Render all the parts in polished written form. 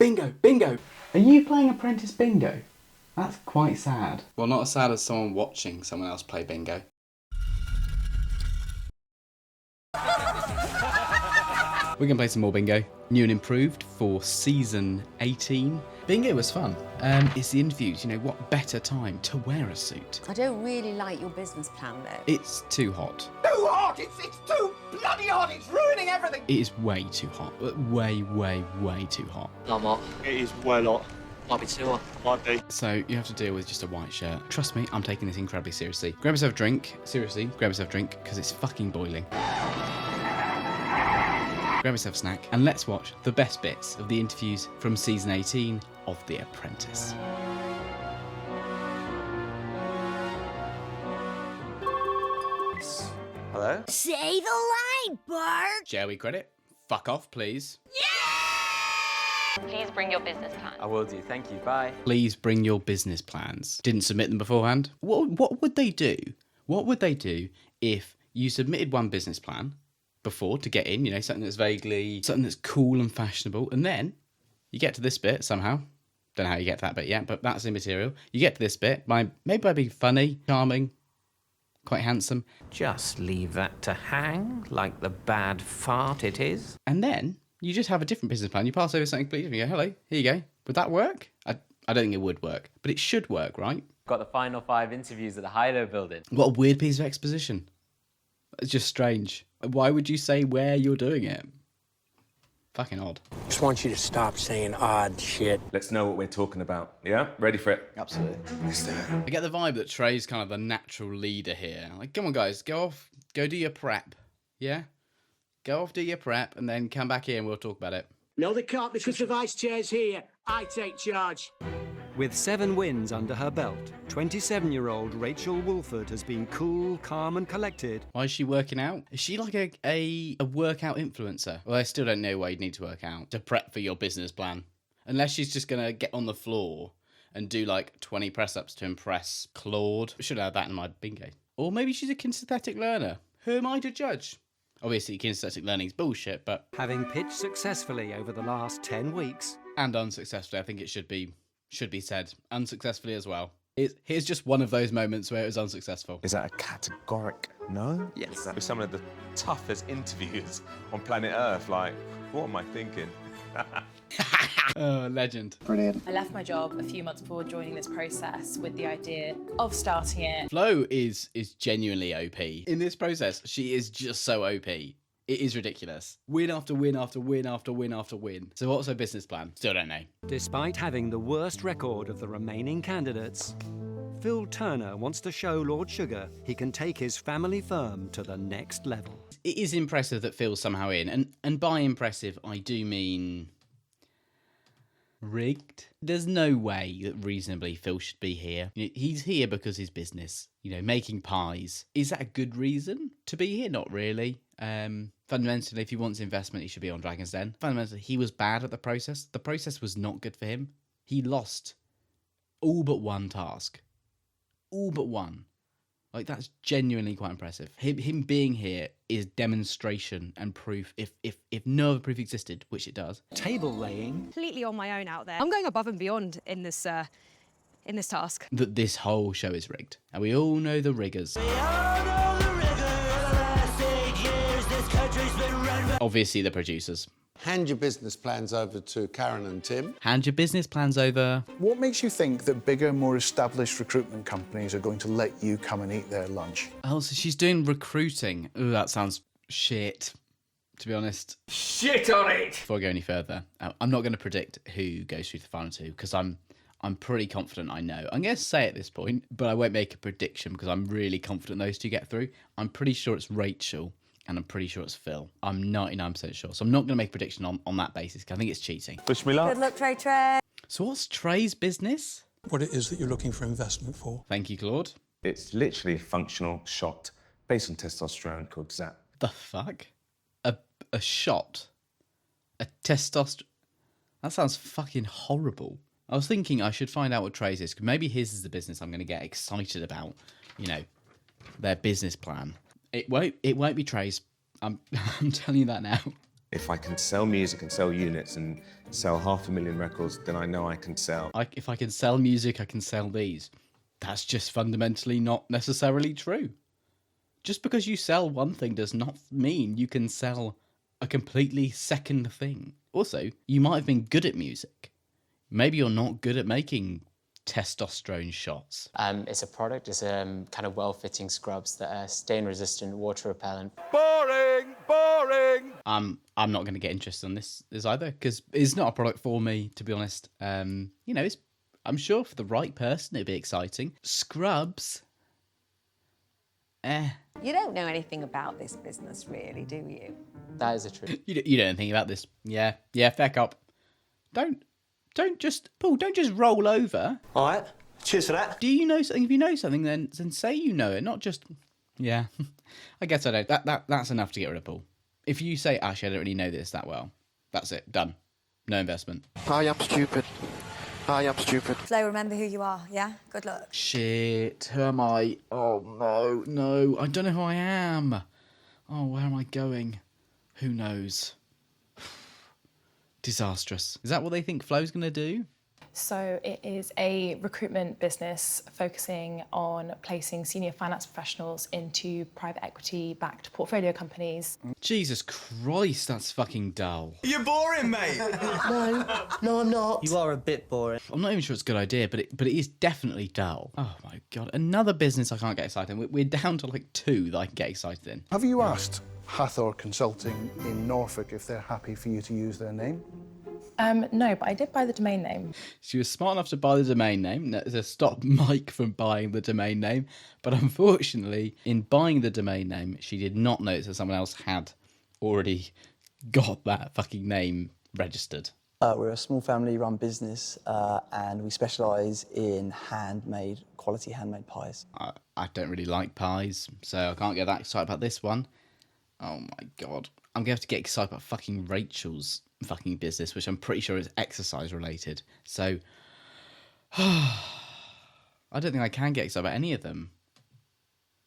Bingo! Bingo! Are you playing Apprentice Bingo? That's quite sad. Well, not as sad as someone watching someone else play bingo. We're going to play some more bingo. New and improved for season 18. Bingo was fun. It's the interviews, you know, what better time to wear a suit? I don't really like your business plan, though. It's too hot. Too hot! It's too bloody hot! It's ruining everything! It is way too hot. Way, way, way too hot. I'm hot. It is well hot. Might be too hot. Might be. So you have to deal with just a white shirt. Trust me, I'm taking this incredibly seriously. Grab yourself a drink. Seriously, grab yourself a drink, because it's fucking boiling. Grab yourself a snack, and let's watch the best bits of the interviews from season 18 of The Apprentice. Hello? Say the line, Bart! Shall we credit? Fuck off, please. Please bring your business plan. I will do. Thank you. Bye. Please bring your business plans. Didn't submit them beforehand. What would they do? What would they do if you submitted one business plan before to get in, you know, something that's cool and fashionable, and then you get to this bit somehow. Don't know how you get to that bit yet, but that's immaterial. You get to this bit maybe by being funny, charming, quite handsome. Just leave that to hang like the bad fart it is. And then you just have a different business plan. You pass over something completely different. You go, hello, here you go. Would that work? I don't think it would work, but it should work, right? Got the final 5 interviews at the Hilo building. What a weird piece of exposition. It's just strange. Why would you say where you're doing it? Fucking odd. Just want you to stop saying odd shit. Let's know what we're talking about. Yeah? Ready for it? Absolutely. I get the vibe that Trey's kind of the natural leader here. Like, come on, guys, go do your prep. Yeah? Go off, do your prep, and then come back here and we'll talk about it. No, they can't because the vice chair's here. I take charge. With 7 wins under her belt, 27-year-old Rachel Wolford has been cool, calm and collected. Why is she working out? Is she like a workout influencer? Well, I still don't know why you'd need to work out to prep for your business plan. Unless she's just going to get on the floor and do like 20 press-ups to impress Claude. I should have that in my bingo. Or maybe she's a kinesthetic learner. Who am I to judge? Obviously, kinesthetic learning is bullshit, but... Having pitched successfully over the last 10 weeks. And unsuccessfully, I think it should be said. Unsuccessfully as well. Here's just one of those moments where it was unsuccessful. Is that a categoric no? Yes. With some of the toughest interviews on planet Earth, like, what am I thinking? Oh, legend. Brilliant. I left my job a few months before joining this process with the idea of starting it. Flo is genuinely OP. In this process, she is just so OP. It is ridiculous. Win after win after win after win after win. So what's her business plan? Still don't know. Despite having the worst record of the remaining candidates, Phil Turner wants to show Lord Sugar he can take his family firm to the next level. It is impressive that Phil's somehow in. And by impressive, I do mean... rigged. There's no way that reasonably Phil should be here. You know, he's here because his business, you know, making pies. Is that a good reason to be here? Not really. Fundamentally, if he wants investment, he should be on Dragon's Den. Fundamentally, he was bad at the process. The process was not good for him. He lost all but one task. All but one. Like, that's genuinely quite impressive. Him being here is demonstration and proof, if no other proof existed, which it does. Table laying. Completely on my own out there. I'm going above and beyond in this task. That this whole show is rigged. And we all know the riggers. Obviously the producers. Hand your business plans over to Karen and Tim. Hand your business plans over. What makes you think that bigger, more established recruitment companies are going to let you come and eat their lunch? Oh, so she's doing recruiting. Ooh, that sounds shit, to be honest. Shit on it! Before I go any further, I'm not going to predict who goes through the final 2, because I'm pretty confident I know. I'm going to say at this point, but I won't make a prediction because I'm really confident those 2 get through. I'm pretty sure it's Rachel. And I'm pretty sure it's Phil. I'm 99% sure. So I'm not going to make a prediction on that basis, because I think it's cheating. Wish me luck. Good luck, Trey. So what's Trey's business? What it is that you're looking for investment for. Thank you, Claude. It's literally a functional shot based on testosterone called Zap. The fuck? A shot? A testosterone? That sounds fucking horrible. I was thinking I should find out what Trey's is, because maybe his is the business I'm going to get excited about. You know, their business plan. It won't be Trey's. I'm telling you that now. If I can sell music and sell units and sell 500,000 records, then I know I can sell. If I can sell music, I can sell these. That's just fundamentally not necessarily true. Just because you sell one thing does not mean you can sell a completely second thing. Also, you might have been good at music. Maybe you're not good at making testosterone shots. It's a product. It's kind of well-fitting scrubs that are stain-resistant, water-repellent. Boring! Boring! I'm not going to get interested in this either, because it's not a product for me, to be honest. I'm sure for the right person it'd be exciting. Scrubs? You don't know anything about this business, really, do you? That is the truth. You don't think about this. Yeah, fair cop. Don't just roll over. All right, cheers for that. Do you know something? If you know something, then say you know it, not just... Yeah, I guess I don't. That's enough to get rid of Paul. If you say, actually, I don't really know this that well, that's it. Done. No investment. I am stupid. Flo, remember who you are, yeah? Good luck. Shit, who am I? Oh, no, I don't know who I am. Oh, where am I going? Who knows? Disastrous. Is that what they think Flo's going to do? So it is a recruitment business focusing on placing senior finance professionals into private equity-backed portfolio companies. Jesus Christ, that's fucking dull. You're boring, mate. No, I'm not. You are a bit boring. I'm not even sure it's a good idea, but it is definitely dull. Oh my God, another business I can't get excited in. We're down to like 2 that I can get excited in. Have you asked Hathor Consulting in Norfolk if they're happy for you to use their name? No, but I did buy the domain name. She was smart enough to buy the domain name. That is a stop Mike from buying the domain name. But unfortunately, in buying the domain name, she did not notice that someone else had already got that fucking name registered. We're a small family-run business, and we specialise in quality handmade pies. I don't really like pies, so I can't get that excited about this one. Oh my God. I'm going to have to get excited about fucking Rachel's fucking business, which I'm pretty sure is exercise related. So, I don't think I can get excited about any of them.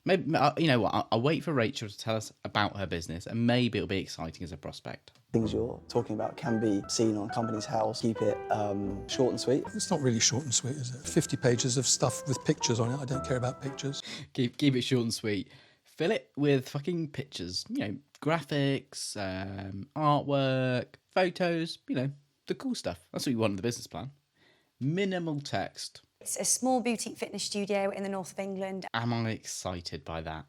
Maybe, you know what, I'll wait for Rachel to tell us about her business, and maybe it'll be exciting as a prospect. Things you're talking about can be seen on Company's House. Keep it short and sweet. It's not really short and sweet, is it? 50 pages of stuff with pictures on it. I don't care about pictures. Keep it short and sweet. Fill it with fucking pictures, you know, graphics, artwork, photos, you know, the cool stuff. That's what you want in the business plan. Minimal text. It's a small boutique fitness studio in the north of England. Am I excited by that?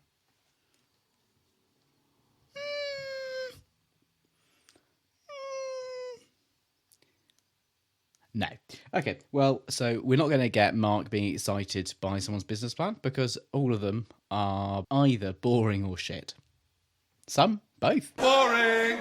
No. Okay, well, so we're not going to get Mark being excited by someone's business plan because all of them are either boring or shit. Some, both. Boring!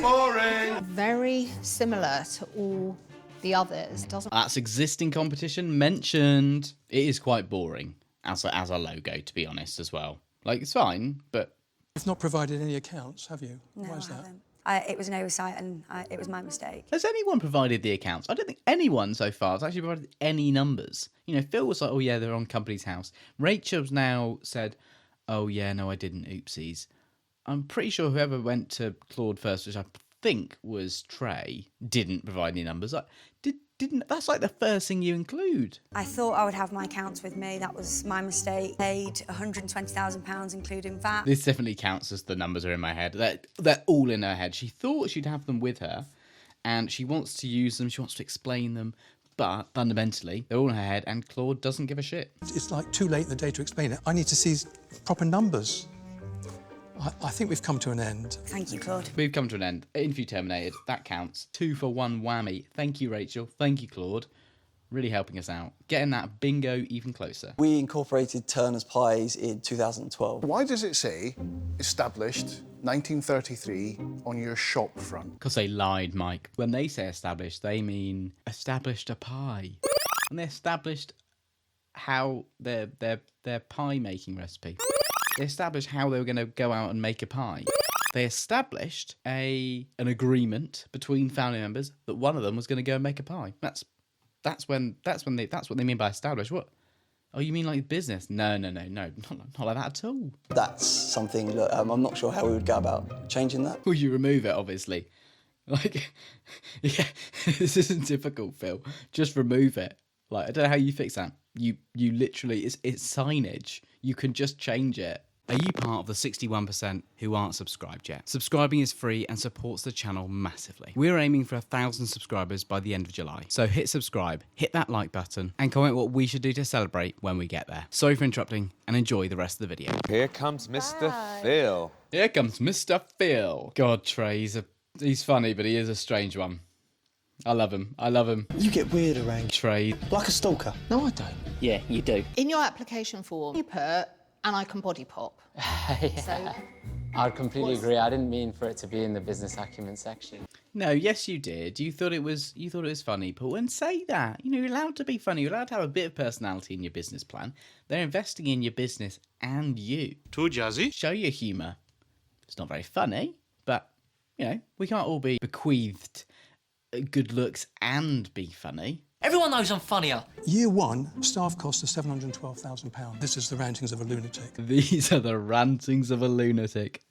Boring! Very similar to all the others. That's existing competition mentioned. It is quite boring as a logo, to be honest, as well. Like, it's fine, but... You've not provided any accounts, have you? No, Why is I that? haven't. It was an oversight and it was my mistake. Has anyone provided the accounts? I don't think anyone so far has actually provided any numbers. You know, Phil was like, oh yeah, they're on Company's House. Rachel's now said, oh yeah, no, I didn't, oopsies. I'm pretty sure whoever went to Claude first, which I think was Trey, didn't provide any numbers. That's like the first thing you include. I thought I would have my accounts with me. That was my mistake. Paid £120,000, including VAT. This definitely counts as the numbers are in my head. They're all in her head. She thought she'd have them with her, and she wants to use them. She wants to explain them. But fundamentally, they're all in her head, and Claude doesn't give a shit. It's like too late in the day to explain it. I need to see proper numbers. I think we've come to an end. Thank you, Claude. We've come to an end. Interview terminated. That counts. 2 for 1 whammy. Thank you, Rachel. Thank you, Claude. Really helping us out. Getting that bingo even closer. We incorporated Turner's Pies in 2012. Why does it say established 1933 on your shop front? Because they lied, Mike. When they say established, they mean established a pie. And they established how their pie making recipe. They established how they were going to go out and make a pie. They established an agreement between family members that one of them was going to go and make a pie. That's what they mean by established. What Oh, you mean like business? No, not like that at all. That's something that I'm not sure how we would go about changing that. Well, you remove it, obviously. Like, yeah, this isn't difficult, Phil. Just remove it. Like, I don't know how you fix that. You literally, it's signage. You can just change it. Are you part of the 61% who aren't subscribed yet? Subscribing is free and supports the channel massively. We're aiming for 1,000 subscribers by the end of July. So hit subscribe, hit that like button, and comment what we should do to celebrate when we get there. Sorry for interrupting, and enjoy the rest of the video. Here comes Mr. Phil. Here comes Mr. Phil. God, Trey, he's funny, but he is a strange one. I love him. You get weird around Trey. like a stalker. No, I don't. Yeah, you do. In your application form, you put, and I can body pop. Yeah. So, I completely agree. I didn't mean for it to be in the business acumen section. No, yes, you did. You thought it was funny, Paul, and say that. You know, you're allowed to be funny. You're allowed to have a bit of personality in your business plan. They're investing in your business and you. Too jazzy. Show your humour. It's not very funny, but you know, we can't all be bequeathed good looks and be funny. Everyone knows I'm funnier. Year one, staff cost of £712,000. This is the rantings of a lunatic. These are the rantings of a lunatic.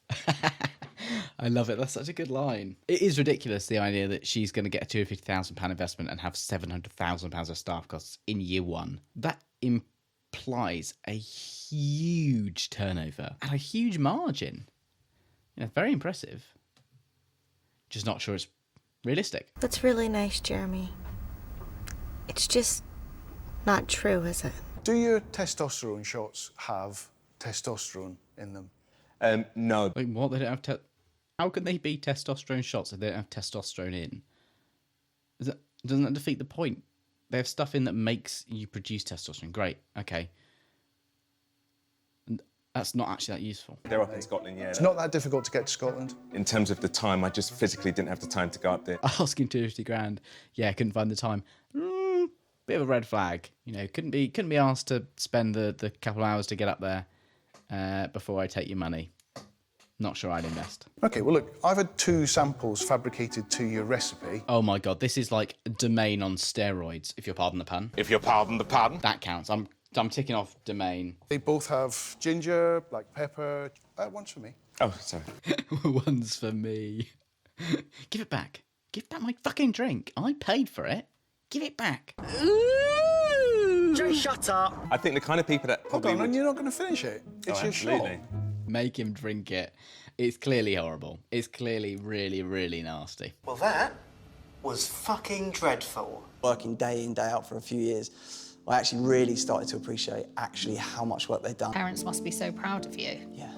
I love it. That's such a good line. It is ridiculous, the idea that she's going to get a £250,000 investment and have £700,000 of staff costs in year one. That implies a huge turnover and a huge margin. Yeah, very impressive. Just not sure it's realistic. That's really nice, Jeremy. It's just not true, is it? Do your testosterone shots have testosterone in them? No. Like what? They don't have How can they be testosterone shots if they don't have testosterone in? Doesn't that defeat the point? They have stuff in that makes you produce testosterone. Great. Okay. And that's not actually that useful. They're up in Scotland, yeah. It's not that difficult to get to Scotland. In terms of the time, I just physically didn't have the time to go up there. Asking 250 grand. Yeah, couldn't find the time. Bit of a red flag. You know, couldn't be asked to spend the couple of hours to get up there before I take your money. Not sure I'd invest. OK, well, look, I've had 2 samples fabricated to your recipe. Oh, my God. This is like a domain on steroids, if you'll pardon the pun. If you'll pardon the pun. That counts. I'm ticking off domain. They both have ginger, black pepper. One's for me. Oh, sorry. One's for me. Give it back. Give back my fucking drink. I paid for it. Give it back. Jay, shut up. I think the kind of people that Hold probably on, would... and you're not going to finish it. It's your shot. Make him drink it. It's clearly horrible. It's clearly really, really nasty. Well, that was fucking dreadful. Working day in, day out for a few years, I actually really started to appreciate actually how much work they've done. parents must be so proud of you. Yeah.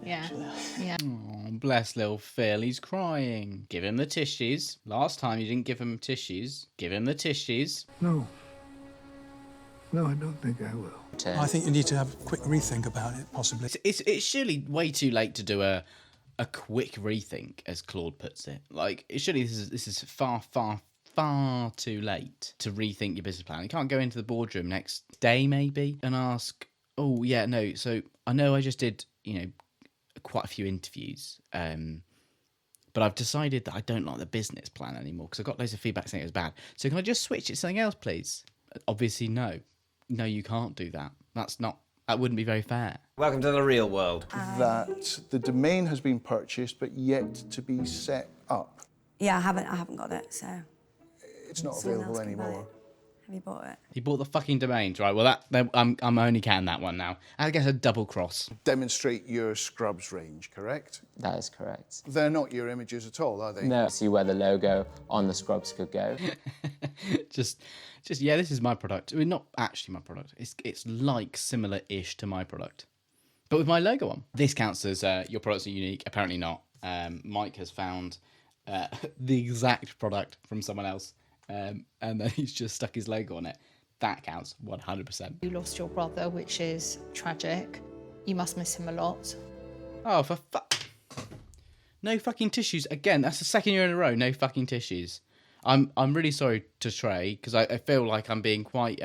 Yeah. Oh, bless little Phil. He's crying. Give him the tissues. Last time you didn't give him tissues. Give him the tissues. No, I don't think I will. I think you need to have a quick rethink about it, possibly. It's surely way too late to do a quick rethink, as Claude puts it. Like, surely this is far too late to rethink your business plan. You can't go into the boardroom next day, maybe, and ask, oh, yeah, no, so I know I just did, quite a few interviews, but I've decided that I don't like the business plan anymore because I got loads of feedback saying it was bad. So can I just switch it to something else, please? Obviously, no. No, you can't do that. That wouldn't be very fair. Welcome to the real world. That the domain has been purchased but yet to be set up. Yeah, I haven't got it, so. It's not Someone available else can buy anymore. it. Have you bought it? He bought the fucking domains, right? Well, I'm only counting that one now. I guess a double cross. Demonstrate your scrubs range, correct? That is correct. They're not your images at all, are they? No. See where the logo on the scrubs could go. just yeah, this is my product. I mean, not actually my product. It's like similar-ish to my product, but with my logo on. This counts as your products are unique. Apparently not. Mike has found the exact product from someone else, and then he's just stuck his logo on it. That counts 100%. You lost your brother, which is tragic. You must miss him a lot. Oh, for fuck! No fucking tissues again. That's the second year in a row. No fucking tissues. I'm really sorry to Trey because I feel like I'm being quite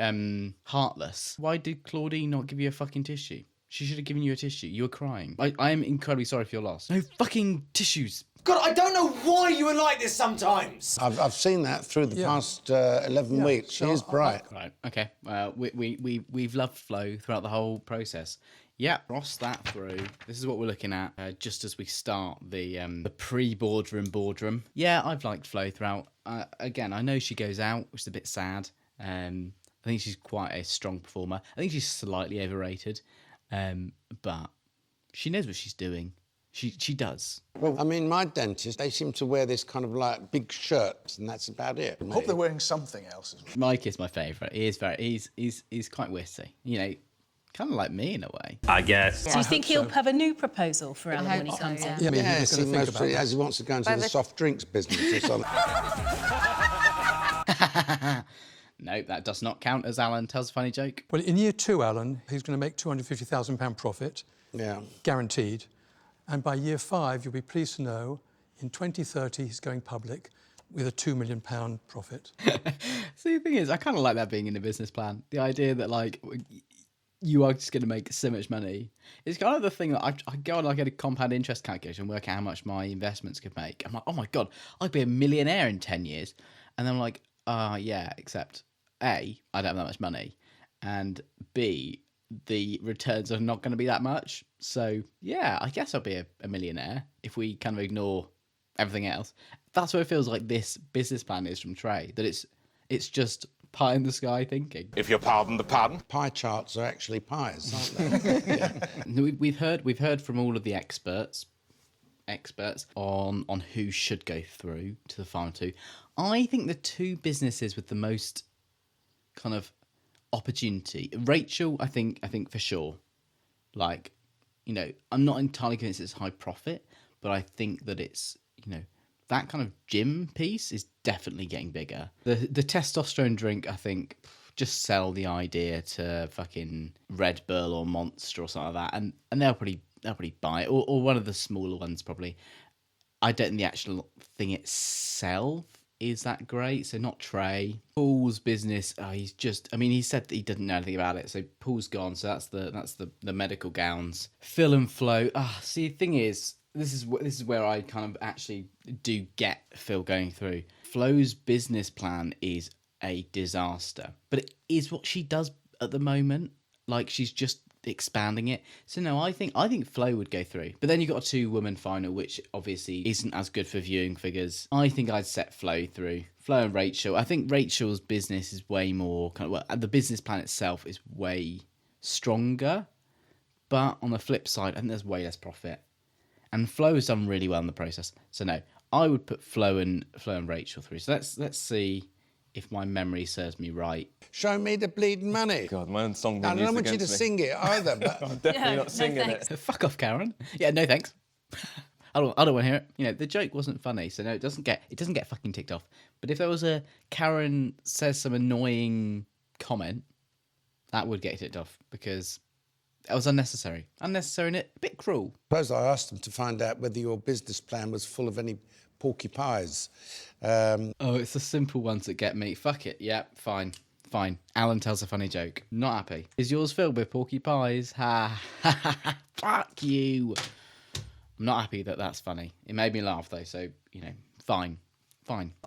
heartless. Why did Claudine not give you a fucking tissue? She should have given you a tissue. You were crying. I am incredibly sorry for your loss. No fucking tissues. God, I don't know why you are like this sometimes. I've seen that through the past 11 weeks. She is bright. Right. Okay. We've loved Flo throughout the whole process. Yeah, cross that through. This is what we're looking at just as we start the boardroom. Yeah, I've liked Flo throughout. Again, I know she goes out, which is a bit sad. I think she's quite a strong performer. I think she's slightly overrated, but she knows what she's doing. She does. Well, I mean, my dentist, they seem to wear this kind of like big shirts, and that's about it. I hope they're wearing something else as well. Mike is my favourite. He is he's quite witty. You know, kind of like me in a way. I guess. Do you think he'll have a new proposal for Alan when he comes in? Yeah, yes, he mostly, as he wants to go into the soft drinks business or something. No, that does not count as Alan tells a funny joke. Well, in year 2, Alan, he's going to make £250,000 profit. Yeah. Guaranteed. And by year 5, you'll be pleased to know, in 2030, he's going public with a £2 million profit. See, the thing is, I kind of like that being in a business plan. The idea that, like, you are just going to make so much money. It's kind of the thing that I go on, like, at a compound interest calculation and work out how much my investments could make. I'm like, oh my God, I'd be a millionaire in 10 years. And then I'm like, yeah, except A, I don't have that much money. And B, the returns are not going to be that much. So, yeah, I guess I'll be a millionaire if we kind of ignore everything else. That's what it feels like this business plan is from Trey, that it's just pie in the sky thinking. If you'll pardon the pun. Pie charts are actually pies, aren't they? Yeah. We've heard from all of the experts on who should go through to the final 2. I think the 2 businesses with the most kind of opportunity. Rachel, I think for sure. Like, you know, I'm not entirely convinced it's high profit, but I think that it's, you know, that kind of gym piece is definitely getting bigger. The testosterone drink, I think, just sell the idea to fucking Red Bull or Monster or something like that, and they'll probably buy it, or one of the smaller ones probably. I don't think the actual thing itself is that great, so not Trey. Paul's business, he said that he didn't know anything about it, so Paul's gone, so that's the medical gowns. Phil and Flo, see, the thing is, this is where I kind of actually do get Phil going through. Flo's business plan is a disaster, but it is what she does at the moment. Like, she's just expanding it. So no, I think Flo would go through. But then you got a 2-woman final, which obviously isn't as good for viewing figures. I think I'd set Flo through. Flo and Rachel. I think Rachel's business is way more the business plan itself is way stronger. But on the flip side, I think there's way less profit. And Flo has done really well in the process. So no, I would put Flo and Rachel through. So let's see if my memory serves me right. Show me the bleeding money. God, my own song. I don't want you to sing it either. But I'm definitely not singing it. Fuck off, Karen. Yeah, no thanks. I don't want to hear it. You know, the joke wasn't funny, so no, it doesn't get fucking ticked off. But if there was a Karen says some annoying comment, that would get ticked off because that was unnecessary and a bit cruel. Suppose I asked them to find out whether your business plan was full of any porky pies. It's the simple ones that get me. Fuck it. Yeah, fine. Alan tells a funny joke. Not happy. Is yours filled with porky pies? Ha. Fuck you. I'm not happy that that's funny. It made me laugh though, so, you know, fine.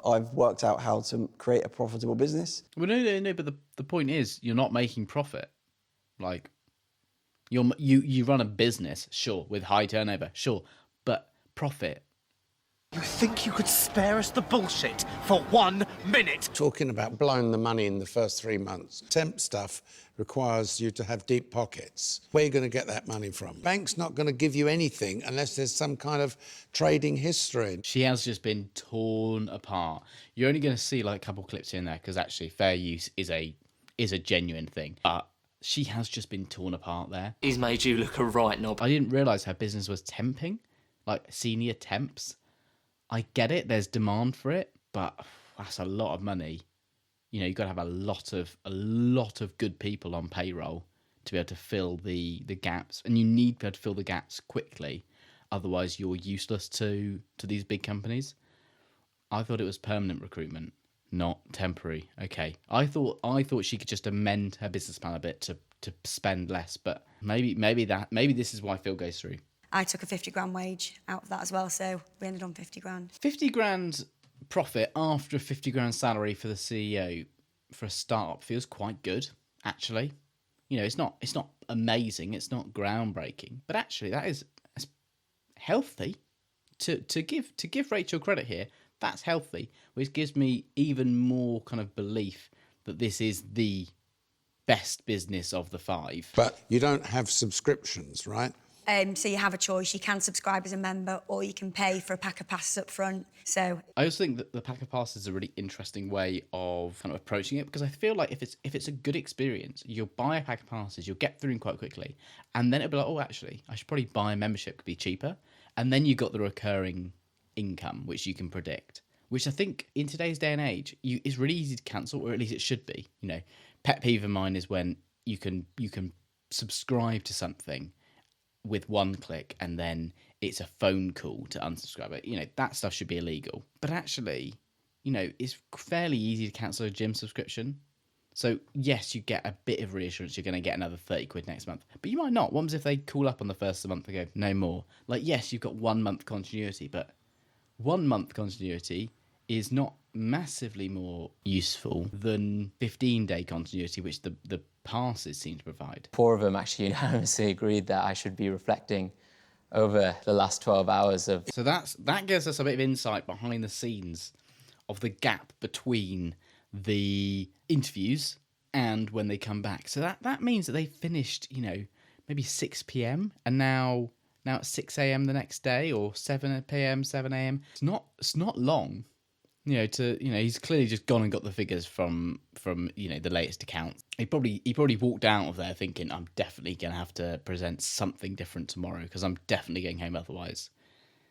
I've worked out how to create a profitable business. Well, no, but the point is you're not making profit. Like, you run a business, sure, with high turnover, sure, but profit. You think you could spare us the bullshit for 1 minute? Talking about blowing the money in the first 3 months. Temp stuff requires you to have deep pockets. Where are you going to get that money from? Bank's not going to give you anything unless there's some kind of trading history. She has just been torn apart. You're only going to see like a couple clips here and there because actually fair use is a genuine thing. But she has just been torn apart there. He's made you look a right knob. I didn't realise her business was temping, like senior temps. I get it, there's demand for it, but that's a lot of money. You know, you've got to have a lot of good people on payroll to be able to fill the gaps. And you need to be able to fill the gaps quickly. Otherwise, you're useless to these big companies. I thought it was permanent recruitment, not temporary. Okay. I thought she could just amend her business plan a bit to spend less, but maybe this is why Phil goes through. I took a 50 grand wage out of that as well, so we ended on 50 grand. 50 grand profit after a 50 grand salary for the CEO for a startup feels quite good, actually. You know, it's not amazing, it's not groundbreaking, but actually that's healthy. To give Rachel credit here, that's healthy, which gives me even more kind of belief that this is the best business of the 5. But you don't have subscriptions, right? So you have a choice. You can subscribe as a member, or you can pay for a pack of passes up front. So I also think that the pack of passes is a really interesting way of kind of approaching it, because I feel like if it's a good experience, you'll buy a pack of passes, you'll get through them quite quickly, and then it'll be like, oh, actually, I should probably buy a membership, could be cheaper, and then you got the recurring income which you can predict, which I think in today's day and age is really easy to cancel, or at least it should be. You know, pet peeve of mine is when you can subscribe to something with one click and then it's a phone call to unsubscribe it. You know, that stuff should be illegal. But actually, you know, it's fairly easy to cancel a gym subscription. So yes, you get a bit of reassurance you're going to get another 30 quid next month, but you might not. What happens if they call up on the first of the month and go, no more? Like, yes, you've got 1 month continuity, but 1 month continuity is not massively more useful than 15-day continuity, which the passes seem to provide. 4 of them actually unanimously agreed that I should be reflecting over the last 12 hours of... So that gives us a bit of insight behind the scenes of the gap between the interviews and when they come back. So that means that they finished, you know, maybe 6 p.m. and now it's 6 a.m. the next day, or 7 p.m., 7 a.m. It's not long. You know, he's clearly just gone and got the figures from you know, the latest accounts. He probably walked out of there thinking, I'm definitely gonna have to present something different tomorrow because I'm definitely getting home otherwise.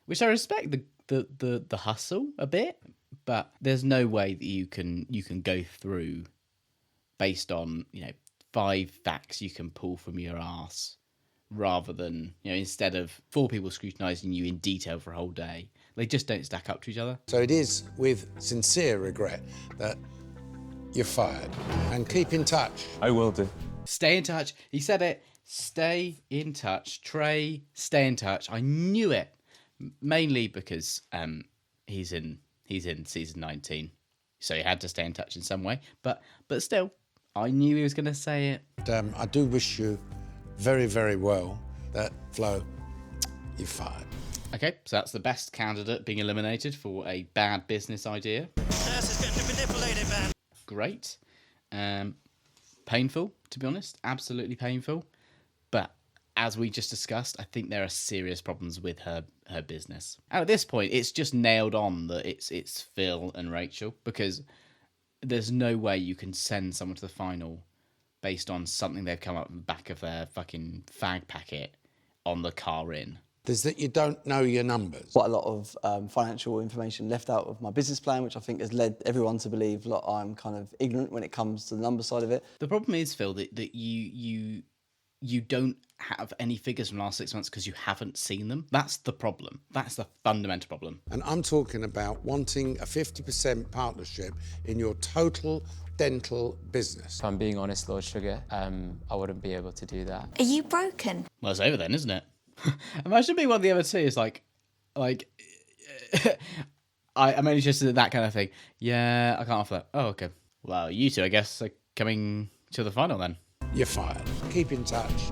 Which I respect the hustle a bit, but there's no way that you can go through based on, you know, 5 facts you can pull from your arse, rather than, you know, instead of 4 people scrutinising you in detail for a whole day. They just don't stack up to each other. So it is with sincere regret that you're fired. And keep in touch. I will do. Stay in touch. He said it. Stay in touch. Trey, stay in touch. I knew it. Mainly because he's in season 19. So he had to stay in touch in some way. But still, I knew he was going to say it. I do wish you very, very well that, Flo, you're fired. Okay, so that's the best candidate being eliminated for a bad business idea. Great. Painful, to be honest. Absolutely painful. But as we just discussed, I think there are serious problems with her business. And at this point, it's just nailed on that it's Phil and Rachel, because there's no way you can send someone to the final based on something they've come up the back of their fucking fag packet on the car in. There's that you don't know your numbers. Quite a lot of financial information left out of my business plan, which I think has led everyone to believe that I'm kind of ignorant when it comes to the number side of it. The problem is, Phil, that you don't have any figures from the last 6 months because you haven't seen them. That's the problem. That's the fundamental problem. And I'm talking about wanting a 50% partnership in your total dental business. If I'm being honest, Lord Sugar, I wouldn't be able to do that. Are you broken? Well, it's over then, isn't it? Imagine being one of the other two. It's like I'm only interested in that kind of thing. Yeah, I can't offer that. Oh, okay. Well, you two, I guess, are coming to the final then. You're fired. Keep in touch.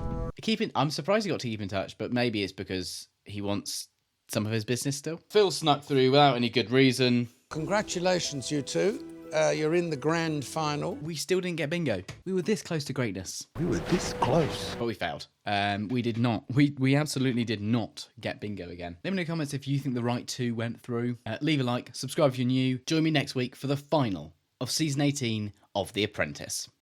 I'm surprised he got to keep in touch, but maybe it's because he wants some of his business still. Phil snuck through without any good reason. Congratulations, you two. You're in the grand final. We still didn't get bingo. We were this close to greatness. We were this close. But we failed. We did not. We absolutely did not get bingo again. Let me know in the comments if you think the right two went through. Leave a like, subscribe if you're new. Join me next week for the final of season 18 of The Apprentice.